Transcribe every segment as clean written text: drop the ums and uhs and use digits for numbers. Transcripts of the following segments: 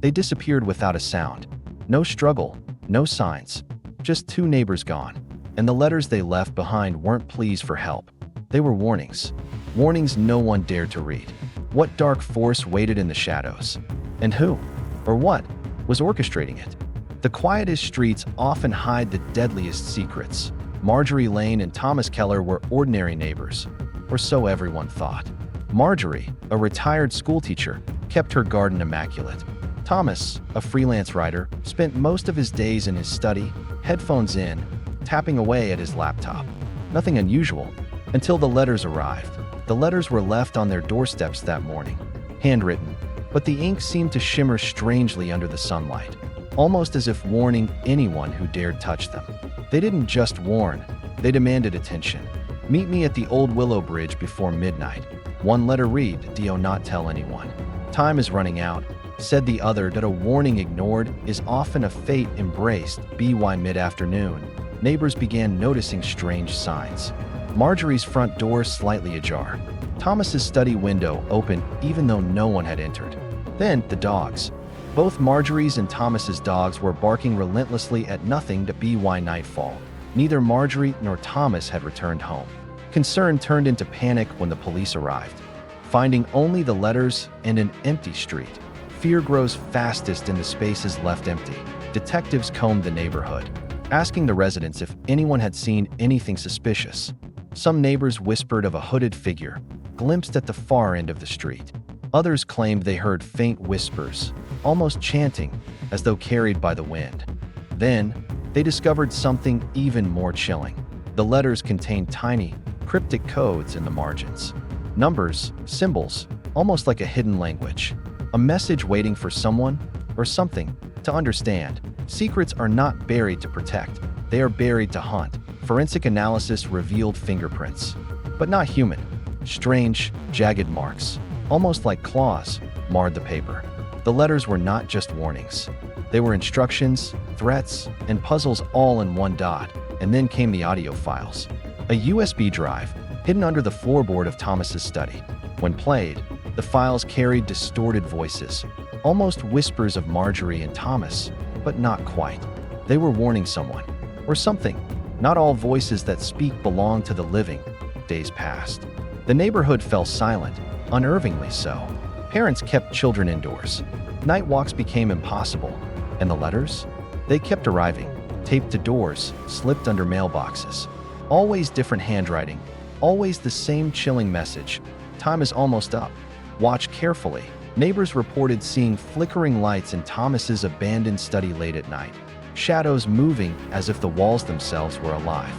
They disappeared without a sound. No struggle, no signs. Just two neighbors gone. And the letters they left behind weren't pleas for help. They were warnings. Warnings no one dared to read. What dark force waited in the shadows? And who, or what, was orchestrating it? The quietest streets often hide the deadliest secrets. Marjorie Lane and Thomas Keller were ordinary neighbors, or so everyone thought. Marjorie, a retired schoolteacher, kept her garden immaculate. Thomas, a freelance writer, spent most of his days in his study, headphones in, tapping away at his laptop. Nothing unusual, until the letters arrived. The letters were left on their doorsteps that morning, handwritten, but the ink seemed to shimmer strangely under the sunlight, almost as if warning anyone who dared touch them. They didn't just warn, they demanded attention. Meet me at the old Willow Bridge before midnight. One letter read, "Do not tell anyone. Time is running out," said the other. That a warning ignored is often a fate embraced. By mid-afternoon, neighbors began noticing strange signs. Marjorie's front door slightly ajar. Thomas's study window open even though no one had entered. Then, the dogs. Both Marjorie's and Thomas's dogs were barking relentlessly at nothing. By nightfall, neither Marjorie nor Thomas had returned home. Concern turned into panic when the police arrived, finding only the letters and an empty street. Fear grows fastest in the spaces left empty. Detectives combed the neighborhood, asking the residents if anyone had seen anything suspicious. Some neighbors whispered of a hooded figure, glimpsed at the far end of the street. Others claimed they heard faint whispers, almost chanting, as though carried by the wind. Then, they discovered something even more chilling. The letters contained tiny, cryptic codes in the margins. Numbers, symbols, almost like a hidden language. A message waiting for someone, or something, to understand. Secrets are not buried to protect, they are buried to hunt. Forensic analysis revealed fingerprints, but not human. Strange, jagged marks, almost like claws, marred the paper. The letters were not just warnings. They were instructions, threats, and puzzles all in one dot. And then came the audio files. A USB drive, hidden under the floorboard of Thomas's study. When played, the files carried distorted voices, almost whispers of Marjorie and Thomas, but not quite. They were warning someone, or something. Not all voices that speak belong to the living. Days passed. The neighborhood fell silent, unnervingly so. Parents kept children indoors. Night walks became impossible. And the letters? They kept arriving, taped to doors, slipped under mailboxes. Always different handwriting, always the same chilling message. Time is almost up. Watch carefully. Neighbors reported seeing flickering lights in Thomas's abandoned study late at night. Shadows moving as if the walls themselves were alive.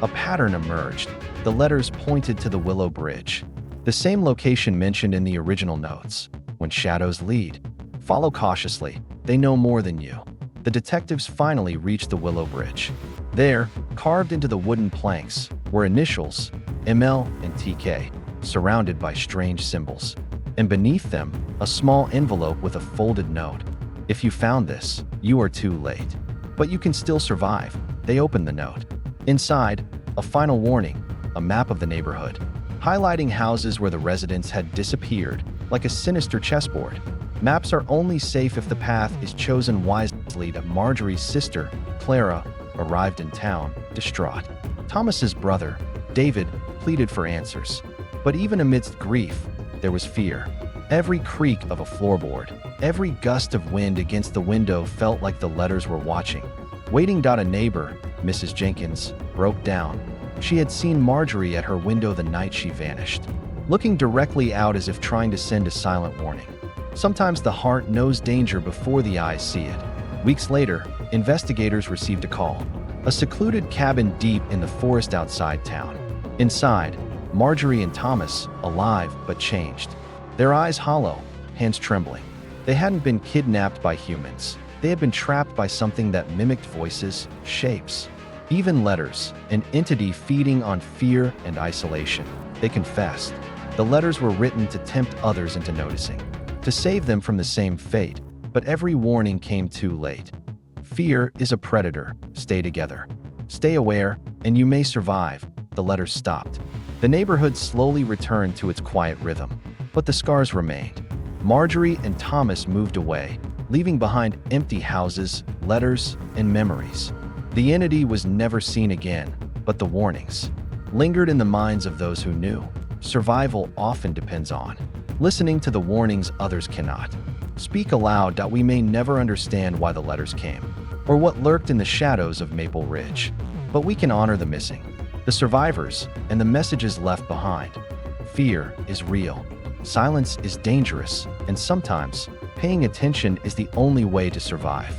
A pattern emerged. The letters pointed to the Willow Bridge, the same location mentioned in the original notes. When shadows lead, follow cautiously. They know more than you. The detectives finally reached the Willow Bridge. There, carved into the wooden planks, were initials, ML and TK, surrounded by strange symbols. And beneath them, a small envelope with a folded note. If you found this, you are too late. But you can still survive. They opened the note. Inside, a final warning, a map of the neighborhood, highlighting houses where the residents had disappeared, like a sinister chessboard. Maps are only safe if the path is chosen wisely. Marjorie's sister, Clara, arrived in town, distraught. Thomas's brother, David, pleaded for answers. But even amidst grief, there was fear. Every creak of a floorboard, every gust of wind against the window felt like the letters were watching. Waiting. A neighbor, Mrs. Jenkins, broke down. She had seen Marjorie at her window the night she vanished, looking directly out as if trying to send a silent warning. Sometimes the heart knows danger before the eyes see it. Weeks later, investigators received a call. A secluded cabin deep in the forest outside town. Inside, Marjorie and Thomas, alive but changed. Their eyes hollow, hands trembling. They hadn't been kidnapped by humans. They had been trapped by something that mimicked voices, shapes, even letters, an entity feeding on fear and isolation. They confessed. The letters were written to tempt others into noticing, to save them from the same fate, but every warning came too late. Fear is a predator. Stay together. Stay aware, and you may survive. The letters stopped. The neighborhood slowly returned to its quiet rhythm, but the scars remained. Marjorie and Thomas moved away, leaving behind empty houses, letters, and memories. The entity was never seen again, but the warnings lingered in the minds of those who knew. Survival often depends on listening to the warnings others cannot. Speak aloud that we may never understand why the letters came, or what lurked in the shadows of Maple Ridge. But we can honor the missing, the survivors, and the messages left behind. Fear is real. Silence is dangerous, and sometimes paying attention is the only way to survive.